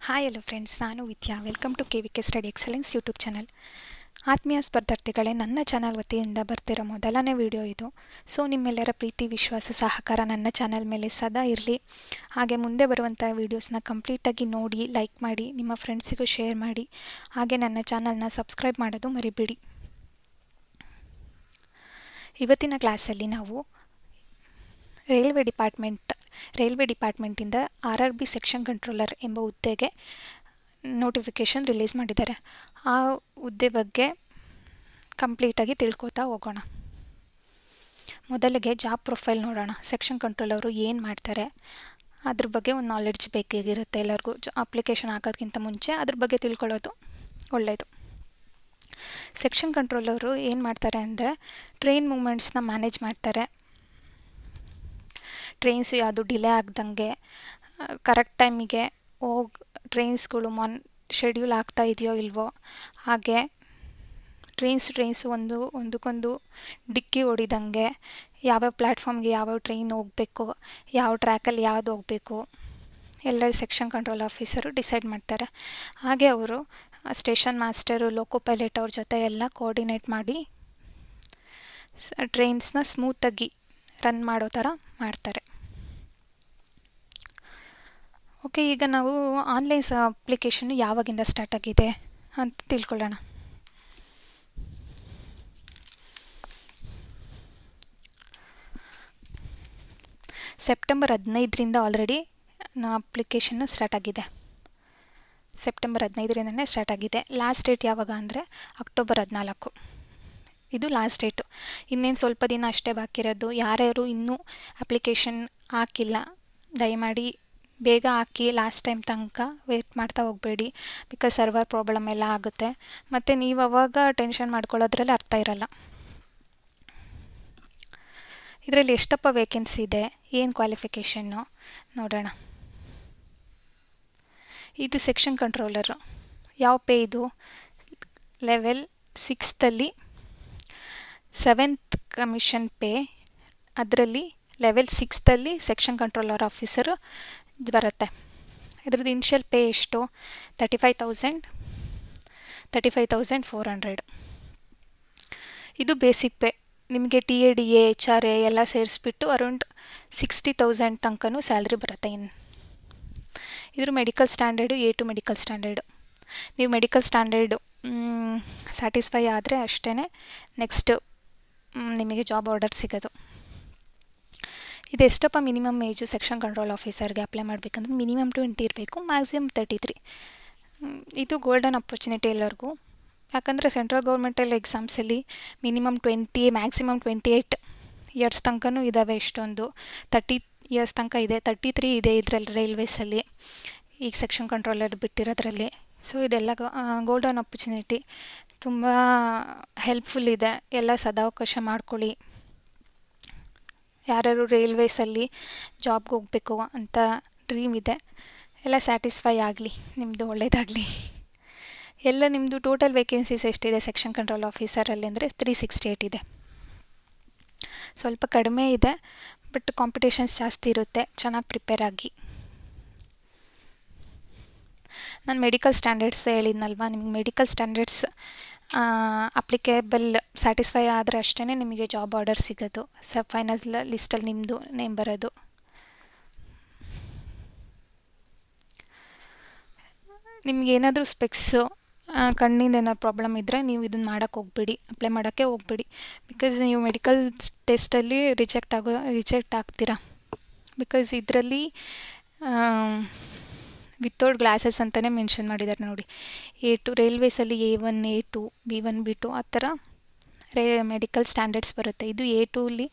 Hi hello friends, ನಾನು Vidya. Welcome to KVK study excellence YouTube channel. ಆತ್ಮೀಯ ಸ್ಪರ್ಧಾರ್ಥಿಗಳೇ, ನನ್ನ ಚಾನಲ್ ವತಿಯಿಂದ ಬರ್ತಿರೋ ಮೊದಲನೇ ವಿಡಿಯೋ ಇದು. ಸೊ ನಿಮ್ಮೆಲ್ಲರ ಪ್ರೀತಿ, ವಿಶ್ವಾಸ, ಸಹಕಾರ ನನ್ನ ಚಾನಲ್ ಮೇಲೆ ಸದಾ ಇರಲಿ. ಹಾಗೆ ಮುಂದೆ ಬರುವಂಥ ವೀಡಿಯೋಸ್ನ ಕಂಪ್ಲೀಟಾಗಿ ನೋಡಿ, ಲೈಕ್ ಮಾಡಿ, ನಿಮ್ಮ ಫ್ರೆಂಡ್ಸಿಗೂ ಶೇರ್ ಮಾಡಿ. ಹಾಗೆ ನನ್ನ ಚಾನಲ್ನ ಸಬ್ಸ್ಕ್ರೈಬ್ ಮಾಡೋದು ಮರಿಬೇಡಿ. ಇವತ್ತಿನ ಕ್ಲಾಸಲ್ಲಿ ನಾವು ರೈಲ್ವೆ ಡಿಪಾರ್ಟ್ಮೆಂಟಿಂದ RRB ಸೆಕ್ಷನ್ ಕಂಟ್ರೋಲರ್ ಎಂಬ ಹುದ್ದೆಗೆ ನೋಟಿಫಿಕೇಷನ್ ರಿಲೀಸ್ ಮಾಡಿದ್ದಾರೆ. ಆ ಹುದ್ದೆ ಬಗ್ಗೆ ಕಂಪ್ಲೀಟಾಗಿ ತಿಳ್ಕೊತಾ ಹೋಗೋಣ. ಮೊದಲಿಗೆ ಜಾಬ್ ಪ್ರೊಫೈಲ್ ನೋಡೋಣ. ಸೆಕ್ಷನ್ ಕಂಟ್ರೋಲರು ಏನು ಮಾಡ್ತಾರೆ ಅದ್ರ ಬಗ್ಗೆ ಒಂದು ನಾಲೆಡ್ಜ್ ಬೇಕಾಗಿರುತ್ತೆ ಎಲ್ಲರಿಗೂ. ಅಪ್ಲಿಕೇಶನ್ ಹಾಕೋದಕ್ಕಿಂತ ಮುಂಚೆ ಅದ್ರ ಬಗ್ಗೆ ತಿಳ್ಕೊಳ್ಳೋದು ಒಳ್ಳೆಯದು. ಸೆಕ್ಷನ್ ಕಂಟ್ರೋಲರು ಏನು ಮಾಡ್ತಾರೆ ಅಂದರೆ, ಟ್ರೈನ್ ಮೂಮೆಂಟ್ಸ್ನ ಮ್ಯಾನೇಜ್ ಮಾಡ್ತಾರೆ. ಟ್ರೈನ್ಸು ಯಾವುದು ಡಿಲೇ ಆಗ್ದಂಗೆ ಕರೆಕ್ಟ್ ಟೈಮಿಗೆ ಟ್ರೈನ್ಸ್ಗಳು ಶೆಡ್ಯೂಲ್ ಆಗ್ತಾ ಇದೆಯೋ ಇಲ್ವೋ, ಹಾಗೆ ಟ್ರೈನ್ಸು ಒಂದಕ್ಕೊಂದು ಡಿಕ್ಕಿ ಹೊಡಿದಂಗೆ ಯಾವ್ಯಾವ ಪ್ಲ್ಯಾಟ್ಫಾರ್ಮ್ಗೆ ಯಾವ್ಯಾವ ಟ್ರೈನ್ ಹೋಗಬೇಕು, ಯಾವ ಟ್ರ್ಯಾಕಲ್ಲಿ ಯಾವ್ದು ಹೋಗಬೇಕು ಎಲ್ಲ ಸೆಕ್ಷನ್ ಕಂಟ್ರೋಲ್ ಆಫೀಸರು ಡಿಸೈಡ್ ಮಾಡ್ತಾರೆ. ಹಾಗೆ ಅವರು ಸ್ಟೇಷನ್ ಮಾಸ್ಟರು, ಲೋಕೋ ಪೈಲಟ್ ಅವ್ರ ಜೊತೆ ಎಲ್ಲ ಕೋಆರ್ಡಿನೇಟ್ ಮಾಡಿ ಟ್ರೈನ್ಸ್ನ ಸ್ಮೂತಾಗಿ ರನ್ ಮಾಡೋ ಥರ ಮಾಡ್ತಾರೆ. ಓಕೆ, ಈಗ ನಾವು ಆನ್ಲೈನ್ ಅಪ್ಲಿಕೇಶನ್ನು ಯಾವಾಗಿಂದ ಸ್ಟಾರ್ಟ್ ಆಗಿದೆ ಅಂತ ತಿಳ್ಕೊಳ್ಳೋಣ. ಸೆಪ್ಟೆಂಬರ್ 15ರಿಂದ ಆಲ್ರೆಡಿ ಅಪ್ಲಿಕೇಶನ್ ಸ್ಟಾರ್ಟ್ ಆಗಿದೆ. ಸೆಪ್ಟೆಂಬರ್ 15ರಿಂದನೇ ಸ್ಟಾರ್ಟ್ ಆಗಿದೆ. ಲಾಸ್ಟ್ ಡೇಟ್ ಯಾವಾಗ ಅಂದರೆ ಅಕ್ಟೋಬರ್ 14. ಇದು ಲಾಸ್ಟ್ ಡೇಟು. ಇನ್ನೇನು ಸ್ವಲ್ಪ ದಿನ ಅಷ್ಟೇ ಬಾಕಿ ಇರೋದು. ಯಾರ್ಯಾರು ಇನ್ನೂ ಅಪ್ಲಿಕೇಶನ್ ಹಾಕಿಲ್ಲ, ದಯಮಾಡಿ ಬೇಗ ಹಾಕಿ. ಲಾಸ್ಟ್ ಟೈಮ್ ತನಕ ವೇಟ್ ಮಾಡ್ತಾ ಹೋಗಬೇಡಿ, ಬಿಕಾಸ್ ಸರ್ವರ್ ಪ್ರಾಬ್ಲಮ್ ಎಲ್ಲ ಆಗುತ್ತೆ. ಮತ್ತು ನೀವು ಅವಾಗ ಟೆನ್ಷನ್ ಮಾಡ್ಕೊಳ್ಳೋದ್ರಲ್ಲಿ ಅರ್ಥ ಇರಲ್ಲ. ಇದರಲ್ಲಿ ಎಷ್ಟಪ್ಪ ವೇಕೆನ್ಸಿ ಇದೆ, ಏನು ಕ್ವಾಲಿಫಿಕೇಷನ್ನು ನೋಡೋಣ. ಇದು ಸೆಕ್ಷನ್ ಕಂಟ್ರೋಲರು. ಯಾವ ಪೇ ಇದು? ಲೆವೆಲ್ 6ಲ್ಲಿ 7th ಕಮಿಷನ್ ಪೇ. ಅದರಲ್ಲಿ ಲೆವೆಲ್ 6ಲ್ಲಿ ಸೆಕ್ಷನ್ ಕಂಟ್ರೋಲರ್ ಆಫೀಸರು ಬರುತ್ತೆ. ಇದ್ರದ್ದು ಇನಿಷಿಯಲ್ ಪೇ ಎಷ್ಟು? 35,400. ಇದು ಬೇಸಿಕ್ ಪೇ. ನಿಮಗೆ TADA HRA ಎಲ್ಲ ಸೇರಿಸ್ಬಿಟ್ಟು ಅರೌಂಡ್ 60,000 ತನಕನೂ ಸ್ಯಾಲ್ರಿ ಬರುತ್ತೆ. ಇದ್ರ medical standard A2 medical standard. ನೀವು ಮೆಡಿಕಲ್ ಸ್ಟ್ಯಾಂಡರ್ಡು ಸ್ಯಾಟಿಸ್ಫೈ ಆದರೆ ಅಷ್ಟೇ ನೆಕ್ಸ್ಟ್ ನಿಮಗೆ ಜಾಬ್ ಆರ್ಡರ್ ಸಿಗೋದು. ಇದು ಎಷ್ಟಪ್ಪ ಮಿನಿಮಮ್ ಏಜು ಸೆಕ್ಷನ್ ಕಂಟ್ರೋಲ್ ಆಫೀಸರ್ಗೆ ಅಪ್ಲೈ ಮಾಡಬೇಕಂದ್ರೆ ಮಿನಿಮಮ್ 20 ಇರಬೇಕು, ಮ್ಯಾಕ್ಸಿಮಮ್ 33. ಇದು ಗೋಲ್ಡನ್ ಅಪರ್ಚುನಿಟಿ ಎಲ್ಲರಿಗೂ. ಯಾಕಂದರೆ ಸೆಂಟ್ರಲ್ ಗೌರ್ಮೆಂಟಲ್ಲಿ ಎಕ್ಸಾಮ್ಸಲ್ಲಿ ಮಿನಿಮಮ್ 20, ಮ್ಯಾಕ್ಸಿಮಮ್ 28 ಇಯರ್ಸ್ ತನಕನೂ ಇದ್ದಾವೆ. ಎಷ್ಟೊಂದು 30 ಇಯರ್ಸ್ ತನಕ ಇದೆ, 33 ಇದೆ ಇದರಲ್ಲಿ ರೈಲ್ವೇಸಲ್ಲಿ, ಈಗ ಸೆಕ್ಷನ್ ಕಂಟ್ರೋಲರ್ ಬಿಟ್ಟಿರೋದ್ರಲ್ಲಿ. ಸೊ ಇದೆಲ್ಲ ಗೋಲ್ಡನ್ ಅಪರ್ಚುನಿಟಿ, ತುಂಬ ಹೆಲ್ಪ್ಫುಲ್ ಇದೆ. ಎಲ್ಲ ಸದಾವಕಾಶ ಮಾಡ್ಕೊಳ್ಳಿ. ಯಾರ್ಯಾರು ರೈಲ್ವೇಸಲ್ಲಿ ಜಾಬ್ಗೆ ಹೋಗಬೇಕು ಅಂತ ಡ್ರೀಮ್ ಇದೆ, ಎಲ್ಲ ಸ್ಯಾಟಿಸ್ಫೈ ಆಗಲಿ, ನಿಮ್ಮದು ಒಳ್ಳೆಯದಾಗಲಿ. ಎಲ್ಲ ನಿಮ್ಮದು ಟೋಟಲ್ ವೇಕೆನ್ಸೀಸ್ ಎಷ್ಟಿದೆ ಸೆಕ್ಷನ್ ಕಂಟ್ರೋಲ್ ಆಫೀಸರಲ್ಲಿ ಅಂದರೆ 368 ಇದೆ. ಸ್ವಲ್ಪ ಕಡಿಮೆ ಇದೆ, ಬಟ್ ಕಾಂಪಿಟೇಷನ್ಸ್ ಜಾಸ್ತಿ ಇರುತ್ತೆ. ಚೆನ್ನಾಗಿ ಪ್ರಿಪೇರ್ ಆಗಿ. ನಾನು ಮೆಡಿಕಲ್ ಸ್ಟ್ಯಾಂಡರ್ಡ್ಸ್ ಹೇಳಿದ್ನಲ್ವ, ನಿಮಗೆ ಮೆಡಿಕಲ್ ಸ್ಟ್ಯಾಂಡರ್ಡ್ಸ್ ಅಪ್ಲಿಕೇಬಲ್ ಸ್ಯಾಟಿಸ್ಫೈ ಆದರೆ ಅಷ್ಟೇ ನಿಮಗೆ ಜಾಬ್ ಆರ್ಡರ್ ಸಿಗೋದು. ಫೈನಲ್ ಲಿಸ್ಟಲ್ಲಿ ನಿಮ್ಮದು ನೇಮ್ ಬರೋದು. ನಿಮಗೇನಾದರೂ ಸ್ಪೆಕ್ಸು, ಕಣ್ಣಿಂದ ಏನಾದ್ರು ಪ್ರಾಬ್ಲಮ್ ಇದ್ದರೆ ನೀವು ಇದನ್ನು ಅಪ್ಲೈ ಮಾಡೋಕ್ಕೆ ಹೋಗ್ಬೇಡಿ. ಬಿಕಾಸ್ ನೀವು ಮೆಡಿಕಲ್ ಟೆಸ್ಟಲ್ಲಿ ರಿಜೆಕ್ಟ್ ಆಗ್ತೀರಾ. ಬಿಕಾಸ್ ಇದರಲ್ಲಿ ವಿತೌಟ್ ಗ್ಲಾಸಸ್ ಅಂತಲೇ ಮೆನ್ಷನ್ ಮಾಡಿದ್ದಾರೆ ನೋಡಿ. A2 ರೈಲ್ವೇಸಲ್ಲಿ A1, A2, B1, B2 ಆ ಥರ ಮೆಡಿಕಲ್ ಸ್ಟ್ಯಾಂಡರ್ಡ್ಸ್ ಬರುತ್ತೆ. ಇದು A2ಅಲ್ಲಿ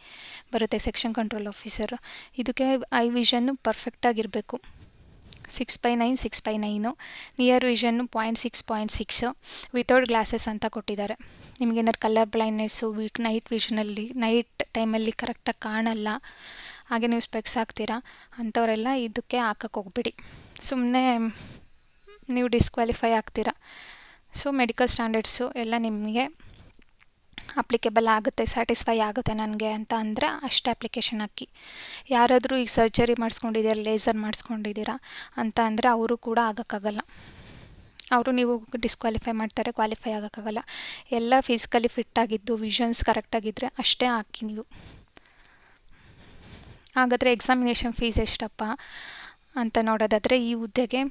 ಬರುತ್ತೆ ಸೆಕ್ಷನ್ ಕಂಟ್ರೋಲ್ ಆಫೀಸರು. ಇದಕ್ಕೆ ಐ ವಿಷನ್ನು ಪರ್ಫೆಕ್ಟಾಗಿರಬೇಕು. 6/9, 6/9. ನಿಯರ್ ವಿಷನ್ನು 0.6 ವಿತೌಟ್ ಗ್ಲಾಸಸ್ ಅಂತ ಕೊಟ್ಟಿದ್ದಾರೆ. ನಿಮಗೇನಾದ್ರು ಕಲರ್ ಬ್ಲೈಂಡ್ನೆಸ್ಸು, ನೈಟ್ ಟೈಮಲ್ಲಿ ಕರೆಕ್ಟಾಗಿ ಕಾಣಲ್ಲ, ಹಾಗೆ ನೀವು ಸ್ಪೆಕ್ಸ್ ಹಾಕ್ತೀರಾ, ಅಂಥವರೆಲ್ಲ ಇದಕ್ಕೆ ಹಾಕಕ್ಕೆ ಹೋಗ್ಬಿಡಿ. ಸುಮ್ಮನೆ ನೀವು ಡಿಸ್ಕ್ವಾಲಿಫೈ ಆಗ್ತೀರಾ. ಸೊ ಮೆಡಿಕಲ್ ಸ್ಟ್ಯಾಂಡರ್ಡ್ಸು ಎಲ್ಲ ನಿಮಗೆ ಅಪ್ಲಿಕೇಬಲ್ ಆಗುತ್ತೆ, ಸ್ಯಾಟಿಸ್ಫೈ ಆಗುತ್ತೆ ನನಗೆ ಅಂತ ಅಂದರೆ ಅಷ್ಟೇ ಅಪ್ಲಿಕೇಶನ್ ಹಾಕಿ. ಯಾರಾದರೂ ಈಗ ಸರ್ಜರಿ ಮಾಡಿಸ್ಕೊಂಡಿದ್ದೀರಾ, ಲೇಸರ್ ಮಾಡಿಸ್ಕೊಂಡಿದ್ದೀರಾ ಅಂತ ಅಂದರೆ ಅವರು ಕೂಡ ಆಗೋಕ್ಕಾಗಲ್ಲ. ಅವರು ನೀವು ಡಿಸ್ಕ್ವಾಲಿಫೈ ಮಾಡ್ತಾರೆ, ಕ್ವಾಲಿಫೈ ಆಗೋಕ್ಕಾಗಲ್ಲ. ಎಲ್ಲ ಫಿಸಿಕಲಿ ಫಿಟ್ ಆಗಿದ್ದು, ವಿಷನ್ಸ್ ಕರೆಕ್ಟಾಗಿದ್ದರೆ ಅಷ್ಟೇ ಹಾಕಿ ನೀವು. ಹಾಗಾದರೆ ಎಕ್ಸಾಮಿನೇಷನ್ ಫೀಸ್ ಎಷ್ಟಪ್ಪ ಅಂತ ನೋಡೋದಾದರೆ, ಈ ಹುದ್ದೆಗೆ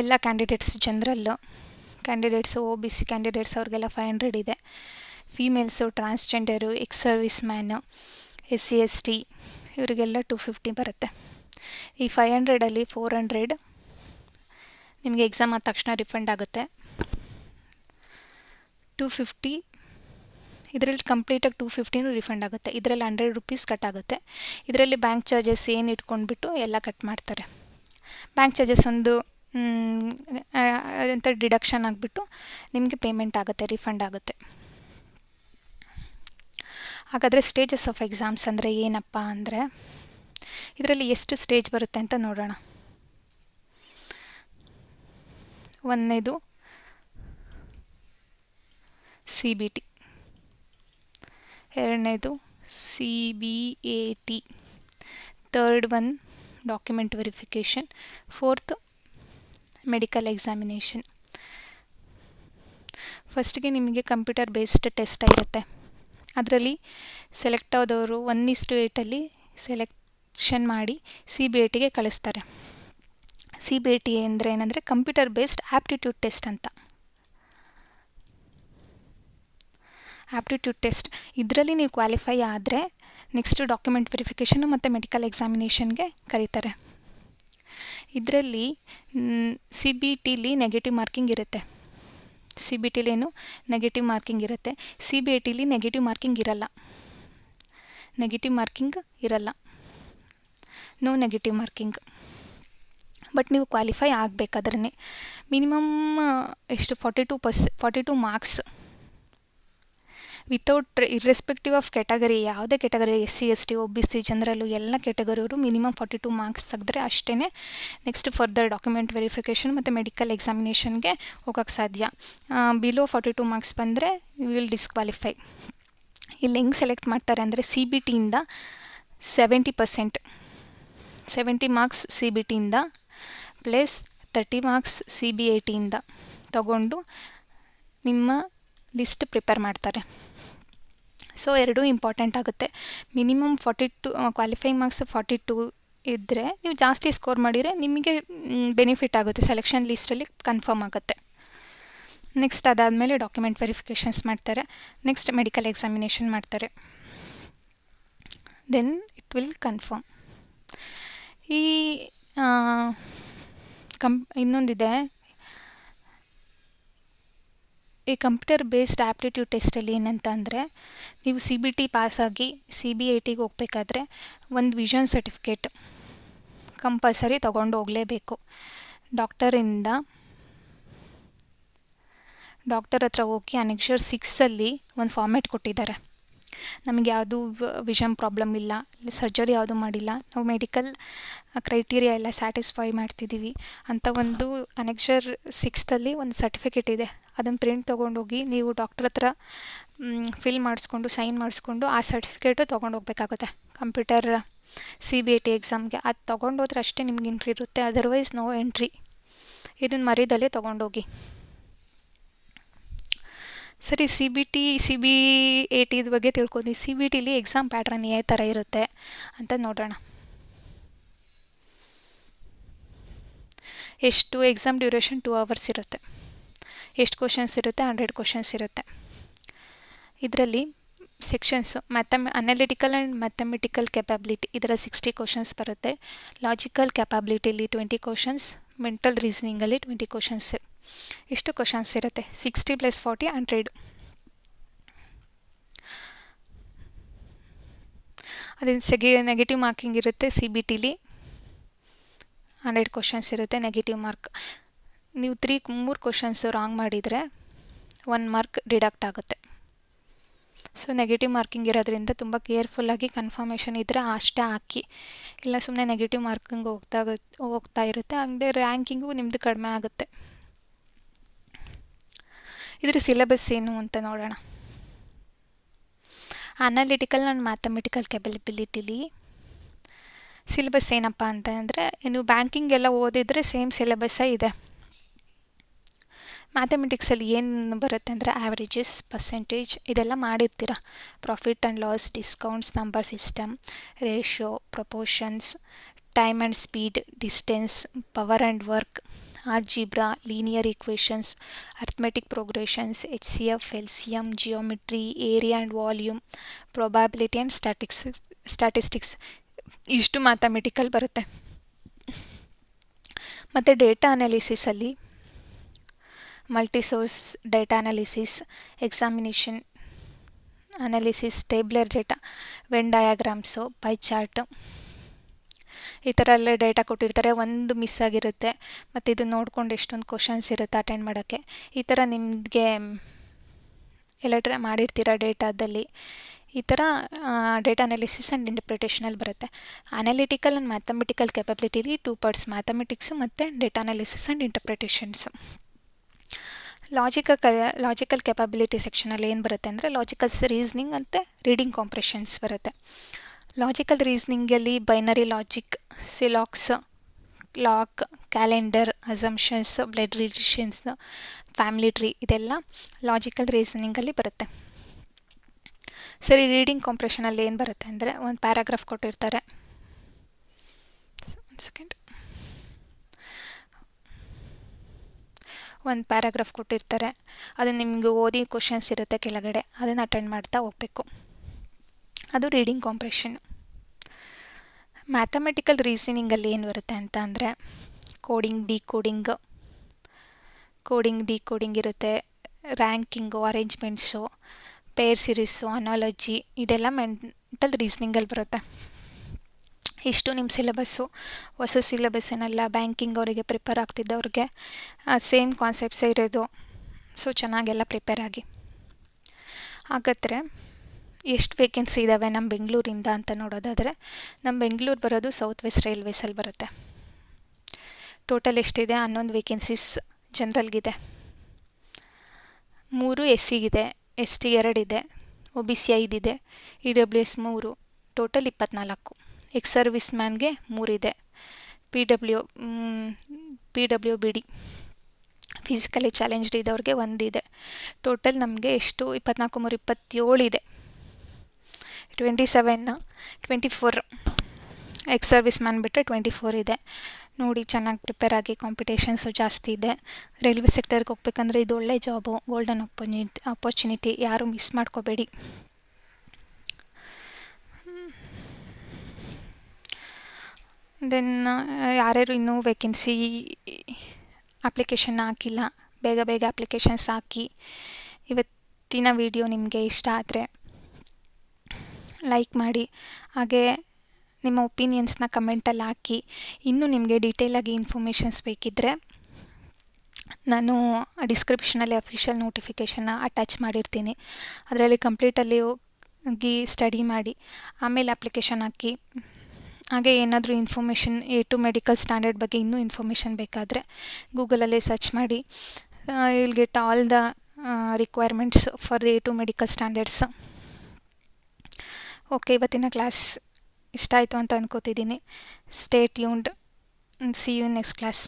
ಎಲ್ಲ candidates, general candidates, OBC candidates ಅವ್ರಿಗೆಲ್ಲ 500 ಇದೆ. Females, transgender, ex service man, SC ST ಇವರಿಗೆಲ್ಲ 250 ಬರುತ್ತೆ. ಈ 500ಅಲ್ಲಿ 400 ನಿಮಗೆ ಎಕ್ಸಾಮ್ ಆದ ತಕ್ಷಣ ರಿಫಂಡ್ ಆಗುತ್ತೆ. 250 ಇದರಲ್ಲಿ ಕಂಪ್ಲೀಟಾಗಿ 250 ರಿಫಂಡ್ ಆಗುತ್ತೆ. ಇದರಲ್ಲಿ 100 ರೂಪೀಸ್ ಕಟ್ ಆಗುತ್ತೆ. ಇದರಲ್ಲಿ ಬ್ಯಾಂಕ್ ಚಾರ್ಜಸ್ ಏನು ಇಟ್ಕೊಂಡ್ಬಿಟ್ಟು ಎಲ್ಲ ಕಟ್ ಮಾಡ್ತಾರೆ. ಬ್ಯಾಂಕ್ ಚಾರ್ಜಸ್ ಒಂದು ಅಂತ ಡಿಡಕ್ಷನ್ ಆಗಿಬಿಟ್ಟು ನಿಮಗೆ ಪೇಮೆಂಟ್ ಆಗುತ್ತೆ, ರಿಫಂಡ್ ಆಗುತ್ತೆ. ಹಾಗಾದರೆ ಸ್ಟೇಜಸ್ ಆಫ್ ಎಕ್ಸಾಮ್ಸ್ ಅಂದರೆ ಏನಪ್ಪ ಅಂದರೆ, ಇದರಲ್ಲಿ ಎಷ್ಟು ಸ್ಟೇಜ್ ಬರುತ್ತೆ ಅಂತ ನೋಡೋಣ. ಒಂದನೇದು CBT, ಎರಡನೇದು CBAT, third one document verification, fourth medical examination. ಫಸ್ಟಿಗೆ ನಿಮಗೆ ಕಂಪ್ಯೂಟರ್ ಬೇಸ್ಡ್ ಟೆಸ್ಟ್ ಇರುತ್ತೆ. ಅದರಲ್ಲಿ ಸೆಲೆಕ್ಟ್ ಆದವರು 1:8 ಸೆಲೆಕ್ಷನ್ ಮಾಡಿ CBATಗೆ ಕಳಿಸ್ತಾರೆ. CBAT ಅಂದರೆ ಏನಂದರೆ ಕಂಪ್ಯೂಟರ್ ಬೇಸ್ಡ್ ಆ್ಯಪ್ಟಿಟ್ಯೂಡ್ ಟೆಸ್ಟ್ ಅಂತ. ಆ್ಯಪ್ಟಿಟ್ಯೂಡ್ ಟೆಸ್ಟ್ ಇದರಲ್ಲಿ ನೀವು ಕ್ವಾಲಿಫೈ ಆದರೆ ನೆಕ್ಸ್ಟ್ ಡಾಕ್ಯುಮೆಂಟ್ ವೆರಿಫಿಕೇಷನು ಮತ್ತು ಮೆಡಿಕಲ್ ಎಕ್ಸಾಮಿನೇಷನ್ಗೆ ಕರೀತಾರೆ. ಇದರಲ್ಲಿ CBTಲಿ ನೆಗೆಟಿವ್ ಮಾರ್ಕಿಂಗ್ ಇರುತ್ತೆ. CBTಲೇನು ನೆಗೆಟಿವ್ ಮಾರ್ಕಿಂಗ್ ಇರುತ್ತೆ. CBATಲಿ ನೆಗೆಟಿವ್ ಮಾರ್ಕಿಂಗ್ ಇರಲ್ಲ. No negative marking. ಬಟ್ ನೀವು ಕ್ವಾಲಿಫೈ ಆಗಬೇಕಾದ್ರೆ ಮಿನಿಮಮ್ ಎಷ್ಟು 42 marks without irrespective of category, ಯಾವುದೇ category, SC ST OBC general ಎಲ್ಲ ಕ್ಯಾಟಗರಿಯವರು ಮಿನಿಮಮ್ 42 ಮಾರ್ಕ್ಸ್ ತೆಗೆದ್ರೆ ಅಷ್ಟೇ ನೆಕ್ಸ್ಟ್ ಫರ್ದರ್ ಡಾಕ್ಯುಮೆಂಟ್ ವೆರಿಫಿಕೇಷನ್ ಮತ್ತು ಮೆಡಿಕಲ್ ಎಕ್ಸಾಮಿನೇಷನ್ಗೆ ಹೋಗೋಕ್ಕೆ ಸಾಧ್ಯ. ಬಿಲೋ 42 ಮಾರ್ಕ್ಸ್ ಬಂದರೆ ಯು ವಿಲ್ ಡಿಸ್ಕ್ವಾಲಿಫೈ. ಇಲ್ಲಿ ಹೆಂಗೆ ಸೆಲೆಕ್ಟ್ ಮಾಡ್ತಾರೆ ಅಂದರೆ CBTಯಿಂದ 70 ಮಾರ್ಕ್ಸ್ CBTಯಿಂದ ಪ್ಲಸ್ 30 ಮಾರ್ಕ್ಸ್ CBATಯಿಂದ ತಗೊಂಡು ನಿಮ್ಮ ಲಿಸ್ಟ್ ಪ್ರಿಪೇರ್ ಮಾಡ್ತಾರೆ. ಸೊ ಎರಡೂ ಇಂಪಾರ್ಟೆಂಟ್ ಆಗುತ್ತೆ. ಮಿನಿಮಮ್ 42 ಕ್ವಾಲಿಫೈಯಿಂಗ್ ಮಾರ್ಕ್ಸ್ 42 ಇದ್ದರೆ ನೀವು ಜಾಸ್ತಿ ಸ್ಕೋರ್ ಮಾಡಿದರೆ ನಿಮಗೆ ಬೆನಿಫಿಟ್ ಆಗುತ್ತೆ, ಸೆಲೆಕ್ಷನ್ ಲಿಸ್ಟಲ್ಲಿ ಕನ್ಫರ್ಮ್ ಆಗುತ್ತೆ. ನೆಕ್ಸ್ಟ್ ಅದಾದಮೇಲೆ ಡಾಕ್ಯುಮೆಂಟ್ ವೆರಿಫಿಕೇಷನ್ಸ್ ಮಾಡ್ತಾರೆ. ನೆಕ್ಸ್ಟ್ ಮೆಡಿಕಲ್ ಎಕ್ಸಾಮಿನೇಷನ್ ಮಾಡ್ತಾರೆ. Then it will confirm. ಈ ಇನ್ನೊಂದಿದೆ, ಈ ಕಂಪ್ಯೂಟರ್ ಬೇಸ್ಡ್ ಆ್ಯಪ್ಟಿಟ್ಯೂಡ್ ಟೆಸ್ಟಲ್ಲಿ ಏನಂತ ಅಂದರೆ, ನೀವು CBT ಪಾಸಾಗಿ CBATಗೆ ಹೋಗ್ಬೇಕಾದ್ರೆ ಒಂದು ವಿಷನ್ ಸರ್ಟಿಫಿಕೇಟ್ ಕಂಪಲ್ಸರಿ ತೊಗೊಂಡು ಹೋಗಲೇಬೇಕು. ಡಾಕ್ಟರ್ ಹತ್ರ ಹೋಗಿ ಅನೆಕ್ಷರ್ 6ಅಲ್ಲಿ ಒಂದು ಫಾರ್ಮೇಟ್ ಕೊಟ್ಟಿದ್ದಾರೆ. ನಮಗೆ ಯಾವುದು ವಿಷನ್ ಪ್ರಾಬ್ಲಮ್ ಇಲ್ಲ, ಸರ್ಜರಿ ಯಾವುದು ಮಾಡಿಲ್ಲ, ನಾವು ಮೆಡಿಕಲ್ ಕ್ರೈಟೀರಿಯಾ ಎಲ್ಲ ಸ್ಯಾಟಿಸ್ಫೈ ಮಾಡ್ತಿದ್ದೀವಿ ಅಂತ ಒಂದು ಅನೆಕ್ಷರ್ 6ಅಲ್ಲಿ ಒಂದು ಸರ್ಟಿಫಿಕೇಟ್ ಇದೆ. ಅದನ್ನು ಪ್ರಿಂಟ್ ತೊಗೊಂಡೋಗಿ ನೀವು ಡಾಕ್ಟರ್ ಹತ್ರ ಫಿಲ್ ಮಾಡಿಸ್ಕೊಂಡು ಸೈನ್ ಮಾಡಿಸ್ಕೊಂಡು ಆ ಸರ್ಟಿಫಿಕೇಟು ತೊಗೊಂಡೋಗ್ಬೇಕಾಗುತ್ತೆ ಕಂಪ್ಯೂಟರ್ CBAT ಎಕ್ಸಾಮ್ಗೆ. ಅದು ತೊಗೊಂಡೋದ್ರೆ ಅಷ್ಟೇ ನಿಮ್ಗೆ ಎಂಟ್ರಿ ಇರುತ್ತೆ, ಅದರ್ವೈಸ್ ನೋ ಎಂಟ್ರಿ. ಇದನ್ನು ಮರೀದಲ್ಲೇ ತೊಗೊಂಡೋಗಿ. ಸರಿ, CBAT ಬಗ್ಗೆ ತಿಳ್ಕೊಂಡ್ವಿ. CBTಲಿ ಎಕ್ಸಾಮ್ ಪ್ಯಾಟ್ರನ್ ಯಾವ ಥರ ಇರುತ್ತೆ ಅಂತ ನೋಡೋಣ. ಎಷ್ಟು ಎಕ್ಸಾಮ್ ಡ್ಯೂರೇಷನ್ 2 hours ಇರುತ್ತೆ. ಎಷ್ಟು ಕ್ವಶನ್ಸ್ ಇರುತ್ತೆ? 100 ಕ್ವಶನ್ಸ್ ಇರುತ್ತೆ. ಇದರಲ್ಲಿ sections analytical and mathematical capability, ಇದರ 60 ಕ್ವಶನ್ಸ್ ಬರುತ್ತೆ. ಲಾಜಿಕಲ್ ಕೆಪಾಬಿಲಿಟಿಲಿ 20 ಕ್ವಶನ್ಸ್, ಮೆಂಟಲ್ ರೀಸನಿಂಗಲ್ಲಿ 20 ಕ್ವಶನ್ಸ್. ಎಷ್ಟು ಕ್ವಶನ್ಸ್ ಇರುತ್ತೆ? 60 + 40 100. ಅದೇನು ನೆಗೆಟಿವ್ ಮಾರ್ಕಿಂಗ್ ಇರುತ್ತೆ. CBTಲಿ 100 ಕ್ವಶನ್ಸ್ ಇರುತ್ತೆ ನೆಗೆಟಿವ್ ಮಾರ್ಕ್. ನೀವು 3 ಕ್ವಶನ್ಸು ರಾಂಗ್ ಮಾಡಿದರೆ 1 ಮಾರ್ಕ್ ಡಿಡಕ್ಟ್ ಆಗುತ್ತೆ. ಸೊ ನೆಗೆಟಿವ್ ಮಾರ್ಕಿಂಗ್ ಇರೋದ್ರಿಂದ ತುಂಬ ಕೇರ್ಫುಲ್ಲಾಗಿ ಕನ್ಫರ್ಮೇಷನ್ ಇದ್ದರೆ ಅಷ್ಟೇ ಹಾಕಿ, ಇಲ್ಲ ಸುಮ್ಮನೆ ನೆಗೆಟಿವ್ ಮಾರ್ಕಿಂಗ್ ಹೋಗ್ತಾ ಇರುತ್ತೆ, ಹಂಗೆ ರ್ಯಾಂಕಿಂಗು ನಿಮ್ಮದು ಕಡಿಮೆ ಆಗುತ್ತೆ. ಇದ್ರ ಸಿಲೆಬಸ್ ಏನು ಅಂತ ನೋಡೋಣ. ಅನಾಲಿಟಿಕಲ್ ಆ್ಯಂಡ್ ಮ್ಯಾಥಮೆಟಿಕಲ್ ಕೆಪಬಿಲಿಟಿಲಿ ಸಿಲೆಬಸ್ ಏನಪ್ಪ ಅಂತ ಅಂದರೆ, ನೀವು ಬ್ಯಾಂಕಿಂಗ್ ಎಲ್ಲ ಓದಿದರೆ ಸೇಮ್ ಸಿಲೆಬಸ್ಸೇ ಇದೆ. ಮ್ಯಾಥಮೆಟಿಕ್ಸಲ್ಲಿ ಏನು ಬರುತ್ತೆ ಅಂದರೆ ಆ್ಯಾವ್ರೇಜಸ್, ಪರ್ಸೆಂಟೇಜ್ ಇದೆಲ್ಲ ಮಾಡಿರ್ತೀರ. Profit and loss, discounts, number system, ratio, proportions, time and speed, distance, power and work, algebra, linear equations, arithmetic progressions, HCF, LCM, geometry, area and volume, probability and statistics ಇಷ್ಟು mathematical ಬರುತ್ತೆ. ಮತ್ತು data ಅನಾಲಿಸಿಸಲ್ಲಿ multi source data analysis, examination analysis, tabular data, Venn diagrams, pie chart, ಈ ಥರ ಎಲ್ಲ data ಕೊಟ್ಟಿರ್ತಾರೆ. ಒಂದು miss ಆಗಿರುತ್ತೆ, ಮತ್ತು ಇದು ನೋಡ್ಕೊಂಡು ಎಷ್ಟೊಂದು ಕ್ವಶನ್ಸ್ ಇರುತ್ತೆ ಅಟೆಂಡ್ ಮಾಡೋಕ್ಕೆ. ಈ ಥರ ನಿಮಗೆ ಎಲ್ಲ ಮಾಡಿರ್ತೀರ ಡೇಟಾದಲ್ಲಿ. ಈ ಥರ ಡೇಟಾ ಅನಾಲಿಸಿಸ್ ಆ್ಯಂಡ್ ಇಂಟರ್ಪ್ರಿಟೇಷನಲ್ಲಿ ಬರುತ್ತೆ. ಅನಾಲಿಟಿಕಲ್ ಆ್ಯಂಡ್ ಮ್ಯಾಥಮೆಟಿಕಲ್ ಕೆಪಬಿಲಿಟಿಲಿ 2 ಪಾರ್ಟ್ಸ್, ಮ್ಯಾಥಮೆಟಿಕ್ಸು ಮತ್ತು data analysis and interpretations. Logical capability ಸೆಕ್ಷನಲ್ಲಿ ಏನು ಬರುತ್ತೆ ಅಂದರೆ ಲಾಜಿಕಲ್ ರೀಸ್ನಿಂಗ್ ಮತ್ತು ರೀಡಿಂಗ್ ಕಾಂಪ್ರೆಷನ್ಸ್ ಬರುತ್ತೆ. ಲಾಜಿಕಲ್ ರೀಸ್ನಿಂಗಲ್ಲಿ binary logic, syllogisms, clock, calendar, assumptions, blood relations, family tree ಇದೆಲ್ಲ ಲಾಜಿಕಲ್ ರೀಸನಿಂಗಲ್ಲಿ ಬರುತ್ತೆ. ಸರಿ, ರೀಡಿಂಗ್ ಕಾಂಪ್ರೆಷನಲ್ಲಿ ಏನು ಬರುತ್ತೆ ಅಂದರೆ ಒಂದು ಪ್ಯಾರಾಗ್ರಾಫ್ ಕೊಟ್ಟಿರ್ತಾರೆ. ಒಂದು ಪ್ಯಾರಾಗ್ರಾಫ್ ಕೊಟ್ಟಿರ್ತಾರೆ, ಅದು ನಿಮಗೆ ಓದಿ ಕ್ವಶನ್ಸ್ ಇರುತ್ತೆ ಕೆಳಗಡೆ, ಅದನ್ನು ಅಟೆಂಡ್ ಮಾಡ್ತಾ ಹೋಗಬೇಕು. ಅದು ರೀಡಿಂಗ್ ಕಾಂಪ್ರೆಷನ್. ಮ್ಯಾಥಮೆಟಿಕಲ್ ರೀಸನಿಂಗಲ್ಲಿ ಏನು ಬರುತ್ತೆ ಅಂತ ಅಂದರೆ ಕೋಡಿಂಗ್, ಡಿಕೋಡಿಂಗ್ ಇರುತ್ತೆ, ranking, arrangements, pair series, analogy ಇದೆಲ್ಲ ಮೆಂಟಲ್ ರೀಸನಿಂಗಲ್ಲಿ ಬರುತ್ತೆ. ಇಷ್ಟು ನಿಮ್ಮ ಸಿಲೆಬಸ್ಸು. ಹೊಸ ಸಿಲೆಬಸ್ ಏನಲ್ಲ, ಬ್ಯಾಂಕಿಂಗ್ ಅವರಿಗೆ ಪ್ರಿಪೇರ್ ಆಗ್ತಿದ್ದವ್ರಿಗೆ ಸೇಮ್ ಕಾನ್ಸೆಪ್ಟ್ಸೇ ಇರೋದು. ಸೊ ಚೆನ್ನಾಗೆಲ್ಲ ಪ್ರಿಪೇರ್ ಆಗಿ. ಹಾಗಾದರೆ ಎಷ್ಟು ವೇಕೆನ್ಸಿ ಇದ್ದಾವೆ ನಮ್ಮ ಬೆಂಗಳೂರಿಂದ ಅಂತ ನೋಡೋದಾದರೆ, ನಮ್ಮ ಬೆಂಗಳೂರು ಬರೋದು ಸೌತ್ ವೆಸ್ಟ್ ರೈಲ್ವೇಸಲ್ಲಿ ಬರುತ್ತೆ. ಟೋಟಲ್ ಎಷ್ಟಿದೆ? 11 ವೇಕೆನ್ಸೀಸ್ ಜನರಲ್ಗಿದೆ, 3 SCಗಿದೆ, ST 2 ಇದೆ, OBC 5 ಇದೆ, EWS 3, ಟೋಟಲ್ 24. ಎಕ್ಸ್ ಸರ್ವಿಸ್ ಮ್ಯಾನ್ಗೆ 3 ಇದೆ, PWBD ಫಿಸಿಕಲಿ ಚಾಲೆಂಜ್ಡ್ ಇದ್ದವ್ರಿಗೆ 1 ಇದೆ. ಟೋಟಲ್ ನಮಗೆ ಎಷ್ಟು? 24 3 27 ಇದೆ. 24 ಎಕ್ಸ್ ಸರ್ವಿಸ್ ಮ್ಯಾನ್ ಬಿಟ್ಟರೆ 24 ಇದೆ. ನೋಡಿ, ಚೆನ್ನಾಗಿ ಪ್ರಿಪೇರ್ ಆಗಿ. ಕಾಂಪಿಟೇಷನ್ಸು ಜಾಸ್ತಿ ಇದೆ. ರೈಲ್ವೆ ಸೆಕ್ಟರ್ಗೆ ಹೋಗ್ಬೇಕಂದ್ರೆ ಇದು ಒಳ್ಳೆ ಜಾಬು, ಗೋಲ್ಡನ್ ಆಪರ್ಚುನಿಟಿ, ಯಾರೂ ಮಿಸ್ ಮಾಡ್ಕೋಬೇಡಿ. ದೆನ್ ಯಾರ್ಯಾರು ಇನ್ನೂ ವೇಕೆನ್ಸಿ ಅಪ್ಲಿಕೇಶನ್ ಹಾಕಿಲ್ಲ, ಬೇಗ ಅಪ್ಲಿಕೇಶನ್ಸ್ ಹಾಕಿ. ಇವತ್ತಿನ ವಿಡಿಯೋ ನಿಮಗೆ ಇಷ್ಟ ಆದರೆ ಲೈಕ್ ಮಾಡಿ, ಹಾಗೆ ನಿಮ್ಮ ಒಪಿನಿಯನ್ಸ್ನ ಕಮೆಂಟಲ್ಲಿ ಹಾಕಿ. ಇನ್ನೂ ನಿಮಗೆ ಡೀಟೇಲಾಗಿ ಇನ್ಫಾರ್ಮೇಷನ್ಸ್ ಬೇಕಿದ್ದರೆ ನಾನು ಡಿಸ್ಕ್ರಿಪ್ಷನಲ್ಲಿ ಅಫಿಷಿಯಲ್ ನೋಟಿಫಿಕೇಷನ್ನ ಅಟ್ಯಾಚ್ ಮಾಡಿರ್ತೀನಿ. ಅದರಲ್ಲಿ ಕಂಪ್ಲೀಟಲ್ಲಿ ಹೋಗಿ ಸ್ಟಡಿ ಮಾಡಿ ಆಮೇಲೆ ಅಪ್ಲಿಕೇಶನ್ ಹಾಕಿ. ಹಾಗೆ ಏನಾದರೂ ಇನ್ಫಾರ್ಮೇಷನ್ A2 ಮೆಡಿಕಲ್ ಸ್ಟ್ಯಾಂಡರ್ಡ್ ಬಗ್ಗೆ ಇನ್ನೂ ಇನ್ಫಾರ್ಮೇಷನ್ ಬೇಕಾದರೆ ಗೂಗಲಲ್ಲೇ ಸರ್ಚ್ ಮಾಡಿ. Will get all the requirements for the A2 medical standards. Okay, ಇವತ್ತಿನ ಕ್ಲಾಸ್ ಇಷ್ಟ ಆಯಿತು ಅಂತ ಅಂದ್ಕೋತಿದ್ದೀನಿ. Stay tuned. See you next class.